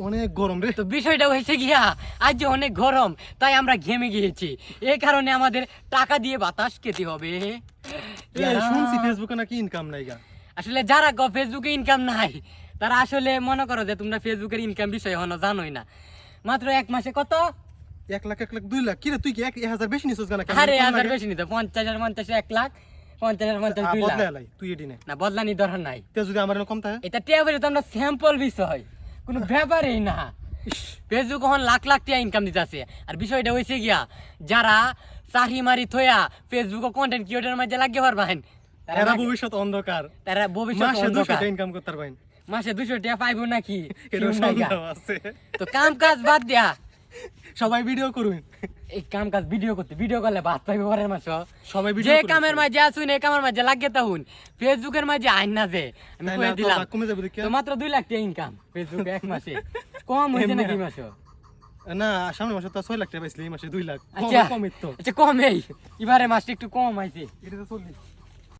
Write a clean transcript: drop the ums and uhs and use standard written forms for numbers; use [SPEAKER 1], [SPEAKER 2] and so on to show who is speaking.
[SPEAKER 1] অনেক গরম রে।
[SPEAKER 2] তো বিষয়টা হয়েছে গিয়া আজ যে অনেক গরম, তাই আমরা ঘেমে গিয়েছি। এই কারণে আমাদের টাকা দিয়ে বাতাস খেতে হবে।
[SPEAKER 1] শুনছি ফেসবুকে নাকি ইনকাম নাই গা।
[SPEAKER 2] আসলে যারা ফেসবুকে ইনকাম নাই তারা আসলে মনে করো যে তোমরা ফেসবুকের ইনকাম বিষয় হলো জানোই না। মাত্র এক মাসে কত?
[SPEAKER 1] 1 লাখ 1 লাখ 2 লাখ। কিরে তুই কি 1000 বেশি নিছিস গানা?
[SPEAKER 2] আরে 1000 বেশি নিত, 50,000 50 1 লাখ, 50,000 50 2 লাখ।
[SPEAKER 1] বদলাই তুই এডি নে
[SPEAKER 2] না বদলানি দরকার নাই।
[SPEAKER 1] তে যদি আমার কম থাকে
[SPEAKER 2] এটা টিয়া বলে তো আমরা স্যাম্পল বিষয়, কোনো ব্যাপারই না। ফেসবুক এখন লাখ লাখ টাকা ইনকাম দিতেছে। আর বিষয়টা হয়েছে গিয়া যারা চাকরি মারি থয়া ফেসবুকে কন্টেন্ট ক্রিয়েটরের মাঝে লাগিয়ে পারবেন,
[SPEAKER 1] এরা ভবিষ্যৎ অন্ধকার।
[SPEAKER 2] তারা ভবিষ্যৎ
[SPEAKER 1] মাসে 200
[SPEAKER 2] অন্ধকার।
[SPEAKER 1] টাকা ইনকাম করতে পারবেন।
[SPEAKER 2] মাসে 200 টাকা পাইবো নাকি?
[SPEAKER 1] এটা সন্দেহ আছে।
[SPEAKER 2] তো কাম কাজ বাদ দিয়া
[SPEAKER 1] সবাই ভিডিও করুন।
[SPEAKER 2] এই কাম কাজ ভিডিও করলে ভাত পাইবো পরের মাস।
[SPEAKER 1] সবাই ভিডিও
[SPEAKER 2] যে
[SPEAKER 1] করুন।
[SPEAKER 2] কামের মাঝে আসুন এই কামের মাঝে লাগিয়ে তাহুন, ফেসবুকের মাঝে আইন না যে আমি
[SPEAKER 1] তাই
[SPEAKER 2] কয়ে
[SPEAKER 1] না, তো
[SPEAKER 2] দিলাম।
[SPEAKER 1] কমে যাবে দেখি।
[SPEAKER 2] তো মাত্র 2 লাখ টাকা ইনকাম ফেসবুকে এক মাসে। কম হয়েছে নাকি মাসে?
[SPEAKER 1] না সামনের মাসে তো 6 লাখ টাকা পাইছিলি, এই মাসে 2 লাখ।
[SPEAKER 2] আচ্ছা
[SPEAKER 1] কমই তো।
[SPEAKER 2] আচ্ছা কমেই, এবারে মাসটা একটু কম হয়েছে।
[SPEAKER 1] এটা তো 40